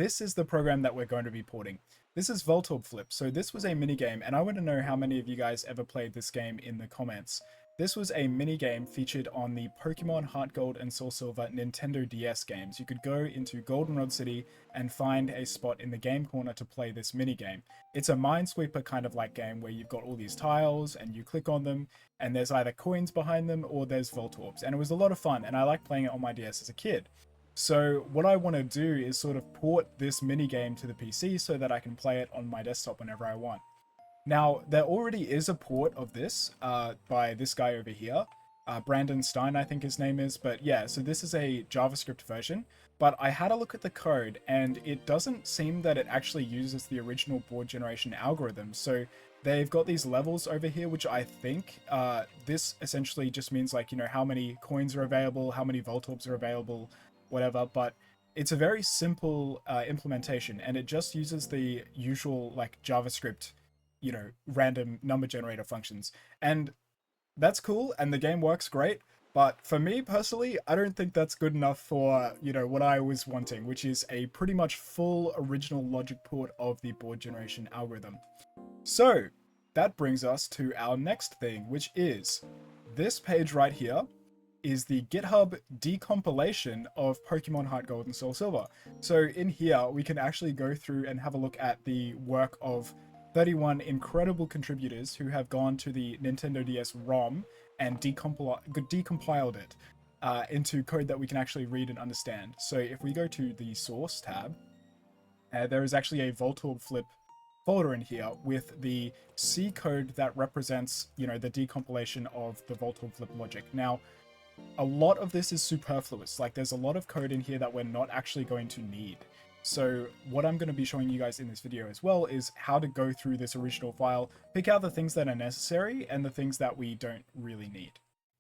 this is the program that we're going to be porting. This is Voltorb Flip. So this was a minigame, and I want to know how many of you guys ever played this game in the comments. This was a minigame featured on the Pokémon Heartgold and Soulsilver Nintendo DS games. You could go into Goldenrod City and find a spot in the game corner to play this minigame. It's a Minesweeper kind of like game where you've got all these tiles and you click on them and there's either coins behind them or there's Voltorbs. And it was a lot of fun and I liked playing it on my DS as a kid. So what I want to do is sort of port this minigame to the PC so that I can play it on my desktop whenever I want. Now, there already is a port of this by this guy over here. Brandon Stein, I think his name is. But yeah, so this is a JavaScript version. But I had a look at the code, and it doesn't seem that it actually uses the original board generation algorithm. So they've got these levels over here, which I think this essentially just means, like, you know, how many coins are available, how many Voltorbs are available, whatever. But it's a very simple implementation, and it just uses the usual, like, JavaScript, you know, random number generator functions. And that's cool, and the game works great. But for me personally, I don't think that's good enough for, you know, what I was wanting, which is a pretty much full original logic port of the board generation algorithm. So that brings us to our next thing, which is this page right here is the GitHub decompilation of Pokemon Heartgold and Soulsilver. So in here, we can actually go through and have a look at the work of 31 incredible contributors who have gone to the Nintendo DS ROM and decompiled it into code that we can actually read and understand. So if we go to the source tab, there is actually a Voltorb Flip folder in here with the C code that represents, you know, the decompilation of the Voltorb Flip logic. Now, a lot of this is superfluous. Like, there's a lot of code in here that we're not actually going to need. So what I'm going to be showing you guys in this video as well is how to go through this original file, pick out the things that are necessary and the things that we don't really need.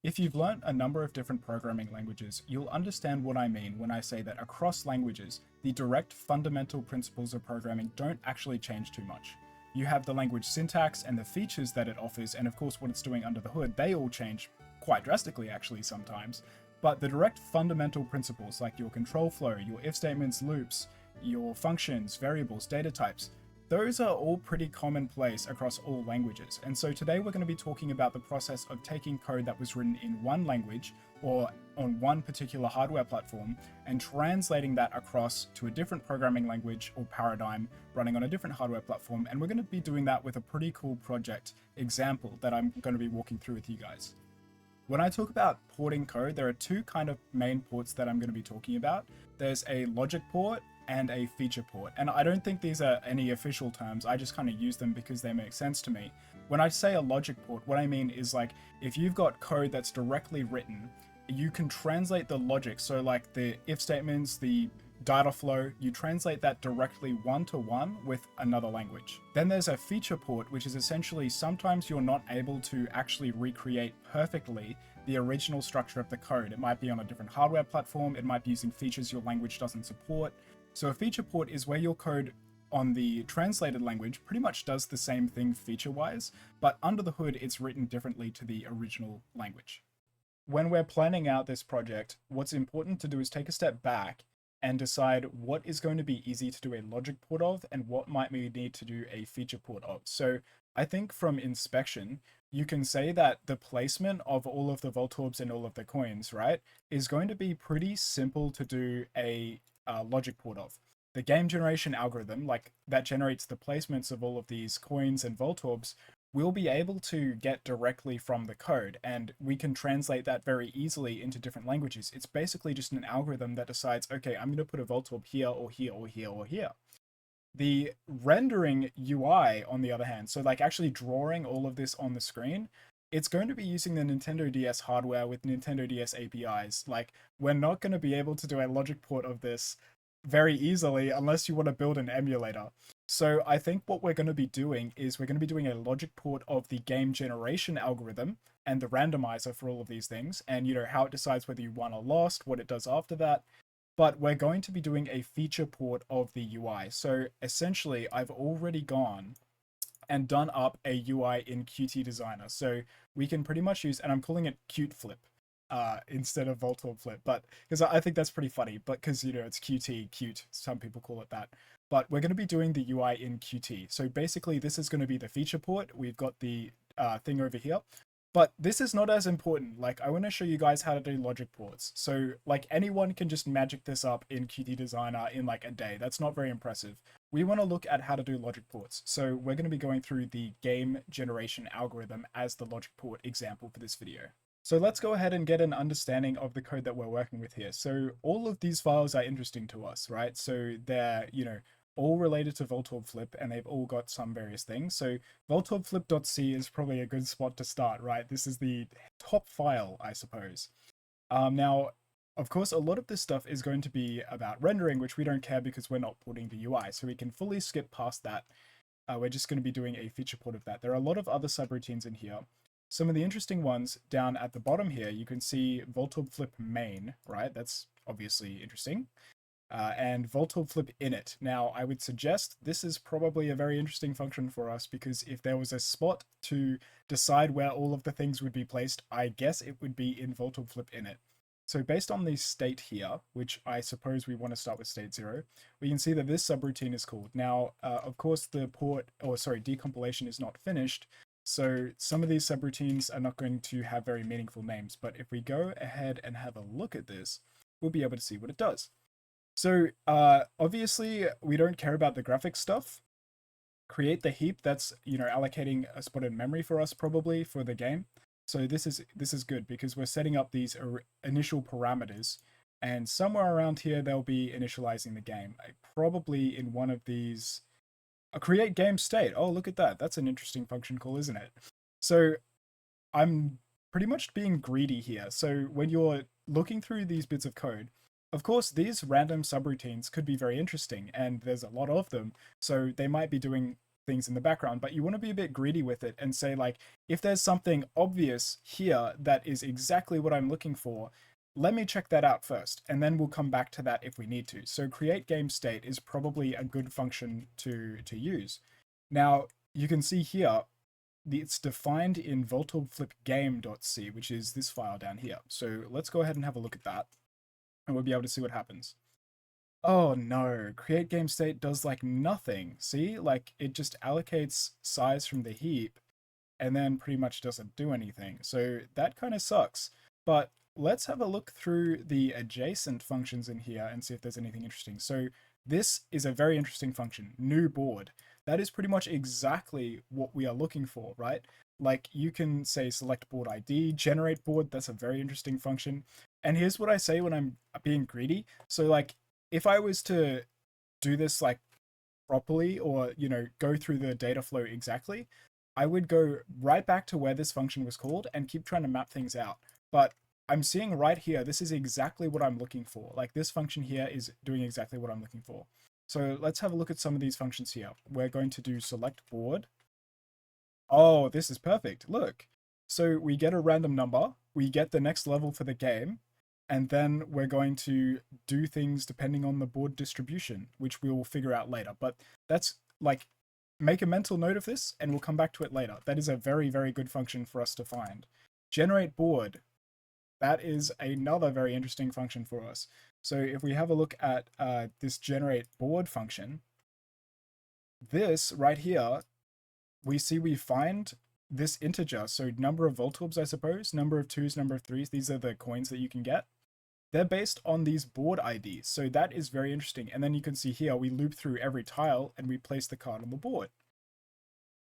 If you've learnt a number of different programming languages, you'll understand what I mean when I say that across languages, the direct fundamental principles of programming don't actually change too much. You have the language syntax and the features that it offers, and of course what it's doing under the hood, they all change quite drastically actually sometimes. But the direct fundamental principles like your control flow, your if statements, loops, your functions, variables, data types, those are all pretty commonplace across all languages. And so today we're going to be talking about the process of taking code that was written in one language or on one particular hardware platform and translating that across to a different programming language or paradigm running on a different hardware platform. And we're going to be doing that with a pretty cool project example that I'm going to be walking through with you guys. When I talk about porting code, there are two kind of main ports that I'm going to be talking about. There's a logic port and a feature port. And I don't think these are any official terms, I just kind of use them because they make sense to me. When I say a logic port, what I mean is, like, if you've got code that's directly written, you can translate the logic. So like the if statements, the data flow, you translate that directly one-to-one with another language. Then there's a feature port, which is essentially sometimes you're not able to actually recreate perfectly the original structure of the code. It might be on a different hardware platform, it might be using features your language doesn't support. So a feature port is where your code on the translated language pretty much does the same thing feature-wise, but under the hood it's written differently to the original language. When we're planning out this project, what's important to do is take a step back and decide what is going to be easy to do a logic port of and what might we need to do a feature port of. So I think from inspection, you can say that the placement of all of the Voltorbs and all of the coins, right, is going to be pretty simple to do a logic port of. The game generation algorithm, like, that generates the placements of all of these coins and Voltorbs, we'll be able to get directly from the code, and we can translate that very easily into different languages. It's basically just an algorithm that decides, okay, I'm going to put a Voltorb here or here or here or here. The rendering UI, on the other hand, so like actually drawing all of this on the screen, it's going to be using the Nintendo DS hardware with Nintendo DS APIs. Like, we're not going to be able to do a logic port of this very easily unless you want to build an emulator. So I think what we're going to be doing is we're going to be doing a logic port of the game generation algorithm and the randomizer for all of these things, and, you know, how it decides whether you won or lost, what it does after that. But we're going to be doing a feature port of the UI. So essentially, I've already gone and done up a UI in Qt Designer. So we can pretty much use, and I'm calling it Qt Flip. instead of Voltorb Flip, but because I think that's pretty funny. But because it's QT, cute, some people call it that. But we're going to be doing the UI in Qt. So basically, this is going to be the feature port. We've got the thing over here. But this is not as important. Like, I want to show you guys how to do logic ports. So, like, anyone can just magic this up in Qt Designer in, like, a day. That's not very impressive. We want to look at how to do logic ports. So, we're going to be going through the game generation algorithm as the logic port example for this video. So, let's go ahead and get an understanding of the code that we're working with here. So, all of these files are interesting to us, right? So, they're, all related to Voltorb Flip, and they've all got some various things. So voltorbflip.c is probably a good spot to start, right? This is the top file, I suppose. Now, of course, a lot of this stuff is going to be about rendering, which we don't care because we're not porting the UI, so we can fully skip past that. We're just going to be doing a feature port of that. There are a lot of other subroutines in here. Some of the interesting ones down at the bottom here, you can see Voltorb Flip main, right? That's obviously interesting. And Voltorb Flip init. Now, I would suggest this is probably a very interesting function for us because if there was a spot to decide where all of the things would be placed, I guess it would be in Voltorb Flip init. So based on the state here, which I suppose we want to start with state 0, we can see that this subroutine is called. Now, of course, the decompilation is not finished, so some of these subroutines are not going to have very meaningful names. But if we go ahead and have a look at this, we'll be able to see what it does. So obviously we don't care about the graphics stuff. Create the heap, that's allocating a spot in memory for us probably for the game. So this is good because we're setting up these initial parameters, and somewhere around here they'll be initializing the game. Probably in one of these, a create game state. Oh, look at that. That's an interesting function call, isn't it? So I'm pretty much being greedy here. So when you're looking through these bits of code, of course, these random subroutines could be very interesting, and there's a lot of them, so they might be doing things in the background, but you want to be a bit greedy with it and say, like, if there's something obvious here that is exactly what I'm looking for, let me check that out first, and then we'll come back to that if we need to. So create game state is probably a good function to use. Now, you can see here, it's defined in Voltorb Flip game.c, which is this file down here. So let's go ahead and have a look at that, and we'll be able to see what happens. Oh no, create game state does like nothing. See, like it just allocates size from the heap and then pretty much doesn't do anything. So that kind of sucks. But let's have a look through the adjacent functions in here and see if there's anything interesting. So this is a very interesting function, new board. That is pretty much exactly what we are looking for, right? Like you can say select board ID, generate board. That's a very interesting function. And here's what I say when I'm being greedy. So like if I was to do this like properly or, go through the data flow exactly, I would go right back to where this function was called and keep trying to map things out. But I'm seeing right here, this is exactly what I'm looking for. Like this function here is doing exactly what I'm looking for. So let's have a look at some of these functions here. We're going to do select board. Oh, this is perfect. Look. So we get a random number, we get the next level for the game, and then we're going to do things depending on the board distribution, which we'll figure out later. But that's like, make a mental note of this and we'll come back to it later. That is a very, very good function for us to find. Generate board. That is another very interesting function for us. So if we have a look at this generate board function, this right here, we see we find this integer. So number of Voltorbs, I suppose, number of 2s, number of 3s. These are the coins that you can get. They're based on these board IDs. So that is very interesting. And then you can see here, we loop through every tile and we place the card on the board.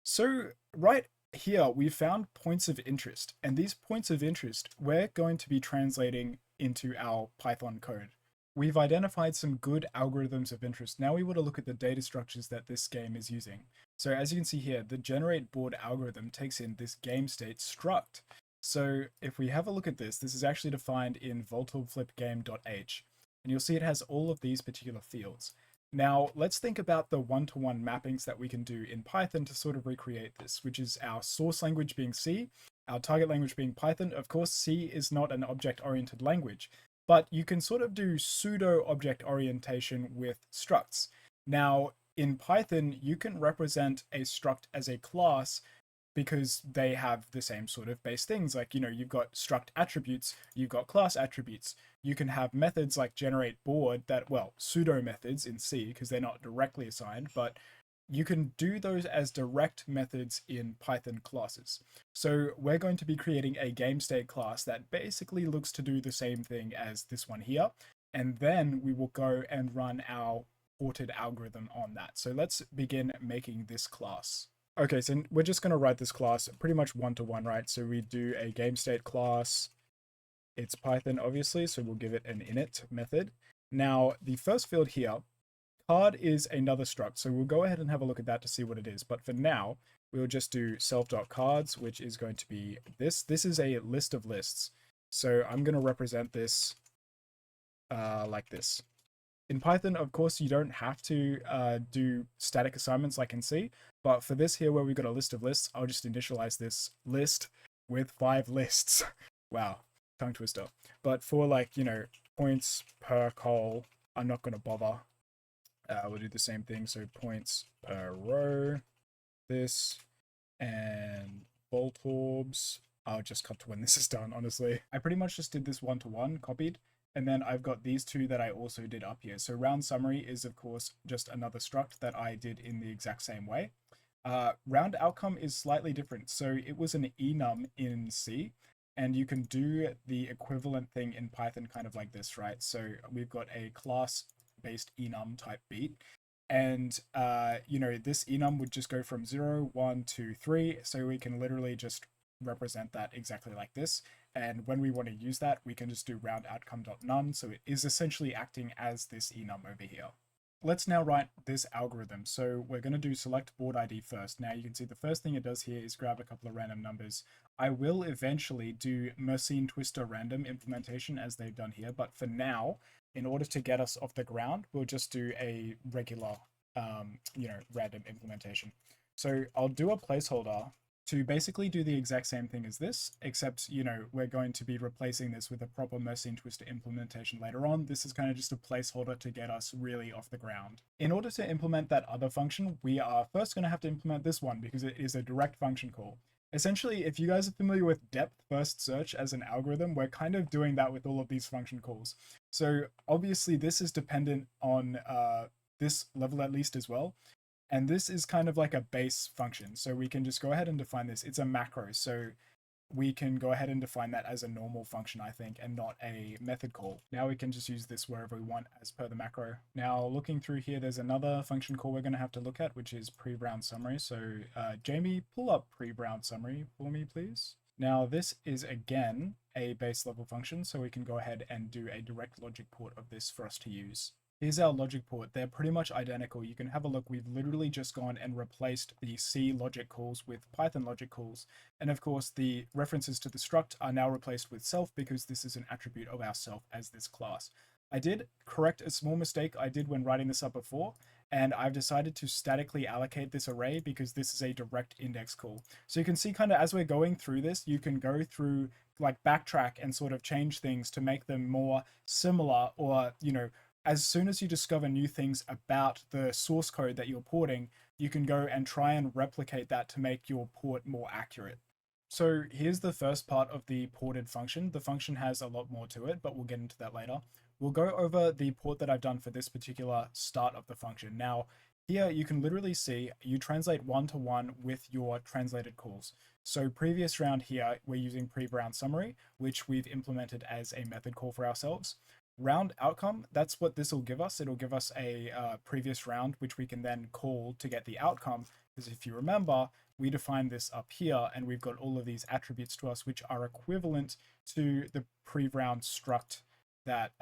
So right here, we found points of interest. And these points of interest, we're going to be translating into our Python code. We've identified some good algorithms of interest. Now we want to look at the data structures that this game is using. So as you can see here, the generate board algorithm takes in this game state struct. So if we have a look at this, this is actually defined in voltorbflipgame.h, and you'll see it has all of these particular fields. Now let's think about the one-to-one mappings that we can do in Python to sort of recreate this, which is our source language being C, our target language being Python. Of course, C is not an object-oriented language, but you can sort of do pseudo object orientation with structs. Now, in Python, you can represent a struct as a class because they have the same sort of base things. Like, you know, you've got struct attributes, you've got class attributes. You can have methods like generate board that, well, pseudo methods in C because they're not directly assigned, but you can do those as direct methods in Python classes. So we're going to be creating a game state class that basically looks to do the same thing as this one here. And then we will go and run our ported algorithm on that. So let's begin making this class. Okay, so we're just going to write this class pretty much one-to-one, right? So we do a game state class. It's Python, obviously, so we'll give it an init method. Now, the first field here, card is another struct, so we'll go ahead and have a look at that to see what it is. But for now, we'll just do self.cards, which is going to be this. This is a list of lists. So I'm going to represent this like this. In Python, of course, you don't have to do static assignments like in C, but for this here where we've got a list of lists, I'll just initialize this list with 5 lists. Wow, tongue twister. But for like, you know, points per col, I'm not going to bother. We'll do the same thing, so points per row, this, and Voltorbs. I'll just cut to when this is done, honestly. I pretty much just did this one-to-one, copied, and then I've got these two that I also did up here. So round summary is, of course, just another struct that I did in the exact same way. Round outcome is slightly different. So it was an enum in C, and you can do the equivalent thing in Python kind of like this, right? So we've got a class-based enum type beat. And, you know, this enum would just go from 0, 1, 2, 3. So we can literally just represent that exactly like this. And when we want to use that, we can just do round outcome.none. So it is essentially acting as this enum over here. Let's now write this algorithm. So we're going to do select board ID first. Now you can see the first thing it does here is grab a couple of random numbers. I will eventually do Mersenne Twister random implementation as they've done here. But for now, in order to get us off the ground, we'll just do a regular, you know, random implementation. So I'll do a placeholder to basically do the exact same thing as this, except, you know, we're going to be replacing this with a proper Mersenne Twister implementation later on. This is kind of just a placeholder to get us really off the ground. In order to implement that other function, we are first going to have to implement this one because it is a direct function call. Essentially, if you guys are familiar with depth first search as an algorithm, we're kind of doing that with all of these function calls. So obviously this is dependent on this level at least as well. And this is kind of like a base function. So we can just go ahead and define this. It's a macro. So we can go ahead and define that as a normal function, I think, and not a method call. Now we can just use this wherever we want as per the macro. Now looking through here, there's another function call we're going to have to look at, which is pre-round summary. So Jamie, pull up pre-round summary for me, please. Now this is again a base level function, so we can go ahead and do a direct logic port of this for us to use. Here's our logic port. They're pretty much identical. You can have a look. We've literally just gone and replaced the C logic calls with Python logic calls. And of course, the references to the struct are now replaced with self because this is an attribute of our self as this class. I did correct a small mistake I did when writing this up before, and I've decided to statically allocate this array because this is a direct index call. So you can see kind of as we're going through this, you can go through like backtrack and sort of change things to make them more similar, or, you know, as soon as you discover new things about the source code that you're porting, you can go and try and replicate that to make your port more accurate. So here's the first part of the ported function. The function has a lot more to it, but we'll get into that later. We'll go over the port that I've done for this particular start of the function. Now, here you can literally see you translate one-to-one with your translated calls. So previous round here, we're using pre-round summary, which we've implemented as a method call for ourselves. Round outcome, that's what this will give us. It'll give us a previous round, which we can then call to get the outcome. Because if you remember, we defined this up here, and we've got all of these attributes to us, which are equivalent to the pre-round struct that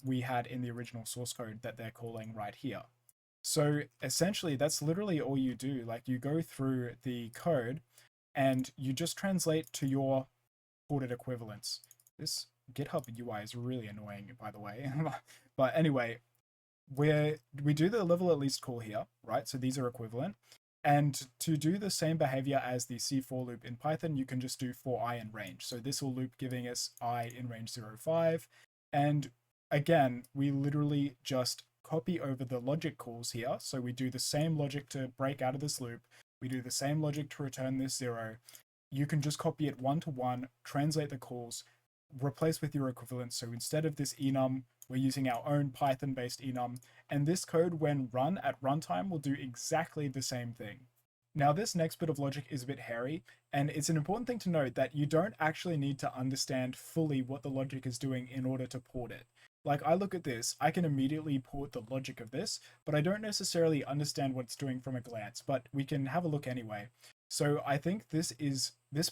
we had in the original source code that they're calling right here. So essentially, that's literally all you do. Like, you go through the code, and you just translate to your ported equivalents. This GitHub UI is really annoying, by the way. But anyway, we do the level at least call here, right? So these are equivalent. And to do the same behavior as the C for loop in Python, you can just do for I in range. So this will loop giving us I in range 0, 5. And again, we literally just copy over the logic calls here. So we do the same logic to break out of this loop. We do the same logic to return this 0. You can just copy it one to one, translate the calls, replace with your equivalent. So instead of this enum, we're using our own Python-based enum, and this code, when run at runtime, will do exactly the same thing. Now, this next bit of logic is a bit hairy, and it's an important thing to note that you don't actually need to understand fully what the logic is doing in order to port it. Like, I look at this, I can immediately port the logic of this, but I don't necessarily understand what it's doing from a glance, but we can have a look anyway. So I think this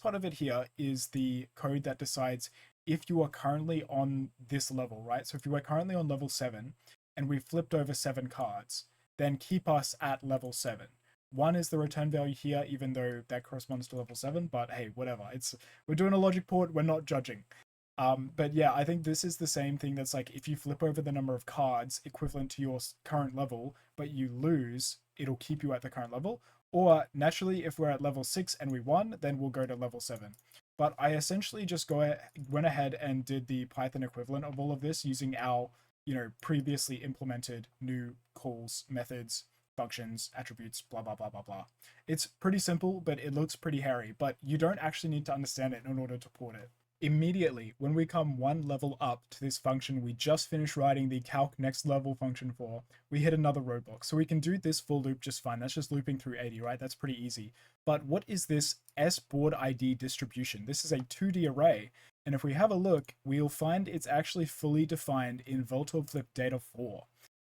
part of it here is the code that decides if you are currently on this level, right? So if you are currently on level 7 and we flipped over 7 cards, then keep us at level 7. 1 is the return value here, even though that corresponds to level 7, but hey, whatever. We're doing a logic port, we're not judging. But yeah, I think this is the same thing that's like if you flip over the number of cards equivalent to your current level, but you lose, it'll keep you at the current level. Or naturally, if we're at level 6 and we won, then we'll go to level 7. But I essentially just went ahead and did the Python equivalent of all of this using our, previously implemented new calls, methods, functions, attributes, blah, blah, blah, blah, blah. It's pretty simple, but it looks pretty hairy, but you don't actually need to understand it in order to port it. Immediately, when we come one level up to this function we just finished writing the calc next level function for, we hit another roadblock. So we can do this for loop just fine. That's just looping through 80, right? That's pretty easy. But what is this S board ID distribution? This is a 2D array. And if we have a look, we'll find it's actually fully defined in Voltorb Flip data 4.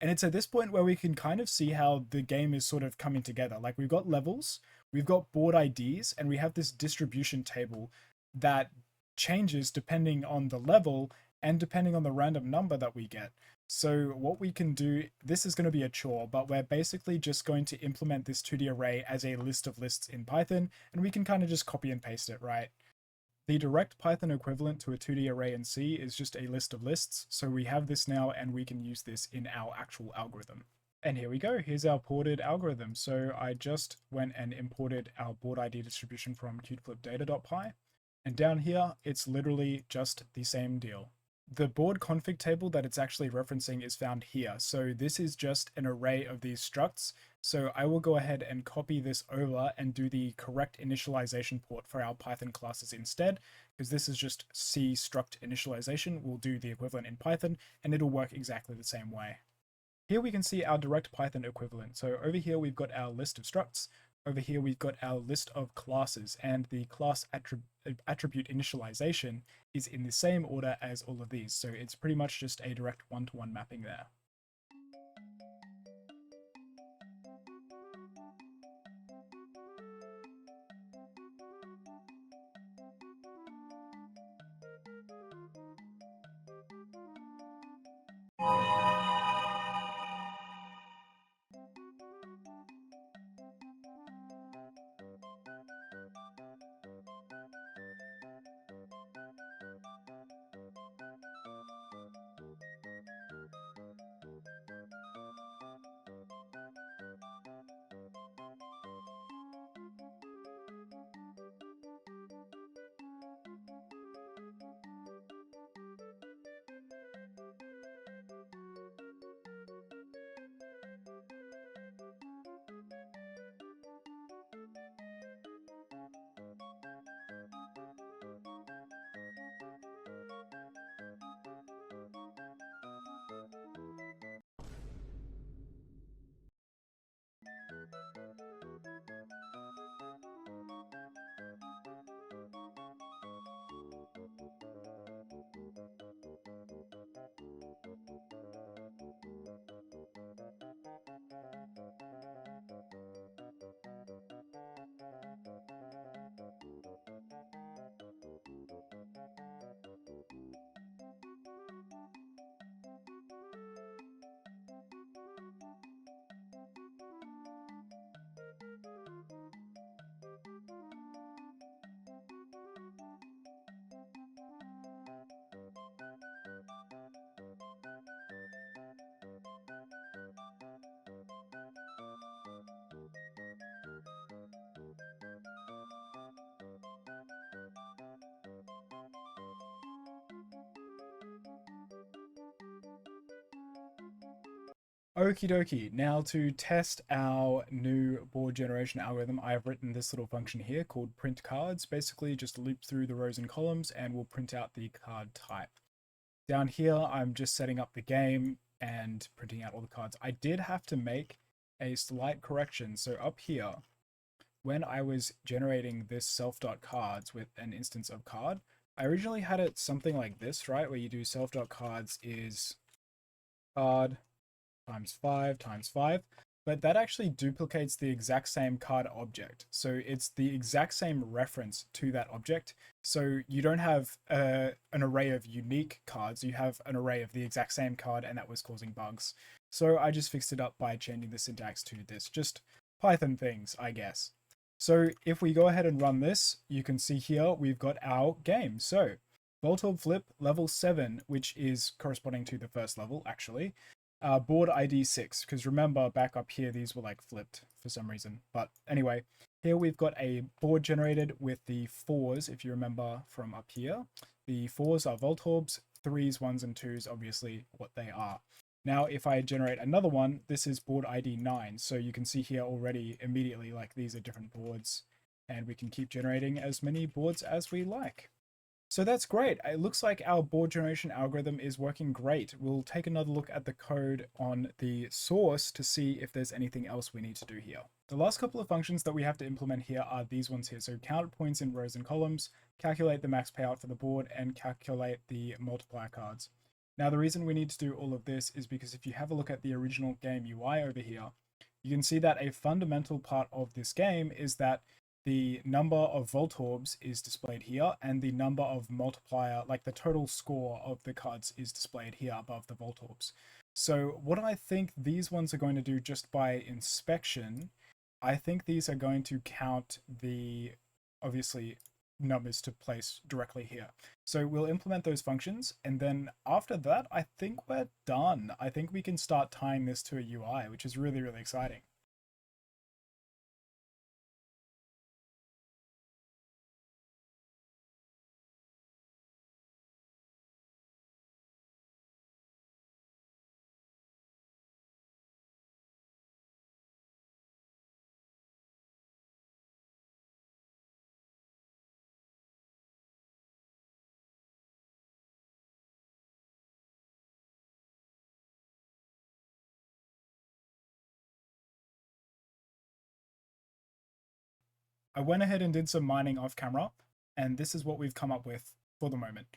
And it's at this point where we can kind of see how the game is sort of coming together. Like we've got levels, we've got board IDs, and we have this distribution table that changes depending on the level and depending on the random number that we get. So what we can do, this is going to be a chore, but we're basically just going to implement this 2D array as a list of lists in Python, and we can kind of just copy and paste it, right? The direct Python equivalent to a 2D array in C is just a list of lists, so we have this now and we can use this in our actual algorithm. And here we go, here's our ported algorithm. So I just went and imported our board ID distribution from qtflipdata.py. And down here, it's literally just the same deal. The board config table that it's actually referencing is found here. So this is just an array of these structs. So I will go ahead and copy this over and do the correct initialization port for our Python classes instead, because this is just C struct initialization. We'll do the equivalent in Python and it'll work exactly the same way. Here we can see our direct Python equivalent. So over here, we've got our list of structs. Over here, we've got our list of classes, and the class attribute initialization is in the same order as all of these. So it's pretty much just a direct one-to-one mapping there. Okie dokie. Now to test our new board generation algorithm, I have written this little function here called print cards. Basically just loop through the rows and columns and we'll print out the card type. Down here, I'm just setting up the game and printing out all the cards. I did have to make a slight correction. So up here, when I was generating this self.cards with an instance of card, I originally had it something like this, right? Where you do self.cards is card times 5 times 5, but that actually duplicates the exact same card object. So it's the exact same reference to that object. So you don't have an array of unique cards, you have an array of the exact same card, and that was causing bugs. So I just fixed it up by changing the syntax to this, just Python things, I guess. So if we go ahead and run this, you can see here we've got our game. So Voltorb Flip level 7, which is corresponding to the first level, actually. Board ID 6, because remember back up here these were like flipped for some reason. But anyway, here we've got a board generated with the 4s, if you remember from up here. The 4s are Voltorbs, 3s, 1s, and 2s, obviously what they are. Now, if I generate another one, this is board ID 9. So you can see here already immediately, like these are different boards, and we can keep generating as many boards as we like. So that's great. It looks like our board generation algorithm is working great. We'll take another look at the code on the source to see if there's anything else we need to do here. The last couple of functions that we have to implement here are these ones here. So count points in rows and columns, calculate the max payout for the board, and calculate the multiplier cards. Now, the reason we need to do all of this is because if you have a look at the original game UI over here, you can see that a fundamental part of this game is that the number of Voltorbs is displayed here, and the number of multiplier, like the total score of the cards, is displayed here above the Voltorbs. So what I think these ones are going to do just by inspection, I think these are going to count the, obviously, numbers to place directly here. So we'll implement those functions, and then after that, I think we're done. I think we can start tying this to a UI, which is really, really exciting. I went ahead and did some mining off camera, and this is what we've come up with for the moment.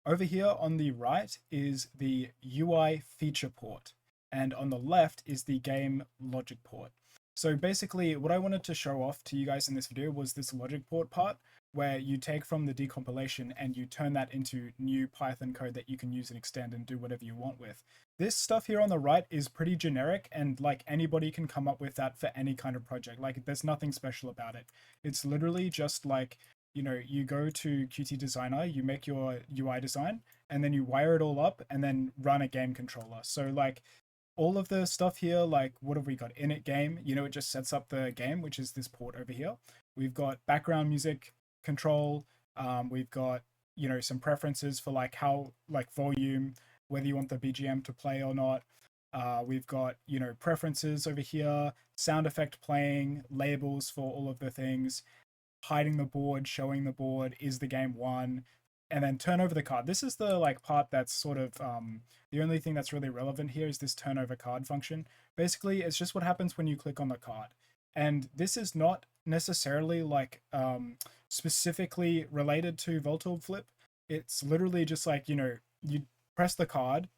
Over here on the right is the UI feature port, and on the left is the game logic port. So basically, what I wanted to show off to you guys in this video was this logic port part, where you take from the decompilation and you turn that into new Python code that you can use and extend and do whatever you want with. This stuff here on the right is pretty generic, and like anybody can come up with that for any kind of project. Like there's nothing special about it. It's literally just like, you know, you go to Qt Designer, you make your UI design, and then you wire it all up and then run a game controller. So like all of the stuff here, like what have we got? Init game, you know, it just sets up the game, which is this port over here. We've got background music control. We've got, you know, some preferences for like how, like volume, whether you want the BGM to play or not. We've got, you know, preferences over here, sound effect playing, labels for all of the things, hiding the board, showing the board, is the game won, and then turn over the card. This is the like part that's sort of the only thing that's really relevant here is this turn over card function. Basically, it's just what happens when you click on the card. And this is not necessarily like specifically related to Voltorb Flip. It's literally just like, you know, you press the card.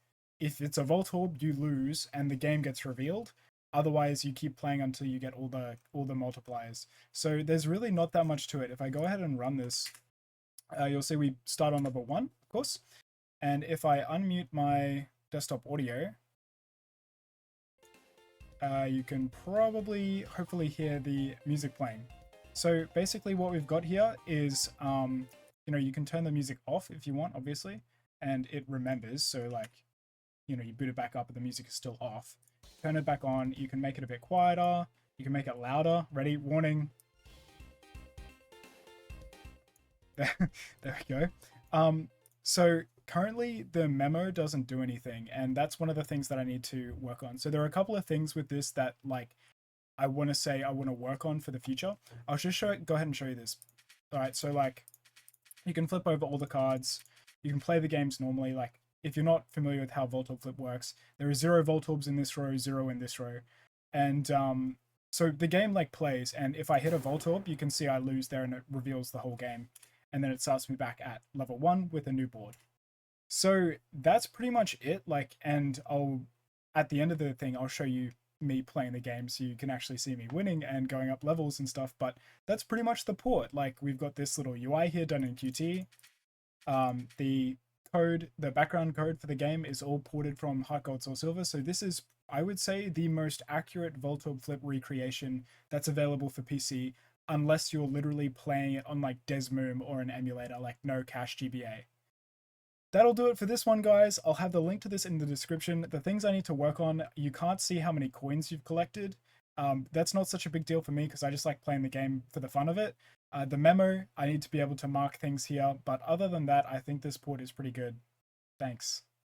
If it's a Voltorb, you lose and the game gets revealed. Otherwise, you keep playing until you get all the multipliers. So there's really not that much to it. If I go ahead and run this, you'll see we start on level 1, of course. And if I unmute my desktop audio, you can probably, hopefully hear the music playing. So basically what we've got here is, you know, you can turn the music off if you want, obviously, and it remembers. So like, you know, you boot it back up and the music is still off. Turn it back on. You can make it a bit quieter. You can make it louder. Ready? Warning. There we go. So currently the memo doesn't do anything, and that's one of the things that I need to work on. So there are a couple of things with this that like I want to say I want to work on for the future. I'll just go ahead and show you this. All right, so like you can flip over all the cards. You can play the games normally. Like if you're not familiar with how Voltorb Flip works, there are 0 Voltorbs in this row, 0 in this row, and so the game like plays. And if I hit a Voltorb, you can see I lose there, and it reveals the whole game, and then it starts me back at level 1 with a new board. So that's pretty much it. Like, and I'll at the end of the thing, I'll show you me playing the game so you can actually see me winning and going up levels and stuff. But that's pretty much the port. Like, we've got this little UI here done in Qt. The code, the background code for the game is all ported from Heartgold Soulsilver. So this is, I would say, the most accurate Voltorb Flip recreation that's available for PC, unless you're literally playing it on like Desmoom or an emulator, like no cache GBA. That'll do it for this one, guys. I'll have the link to this in the description. The things I need to work on, you can't see how many coins you've collected. That's not such a big deal for me because I just like playing the game for the fun of it. The memo, I need to be able to mark things here. But other than that, I think this port is pretty good. Thanks.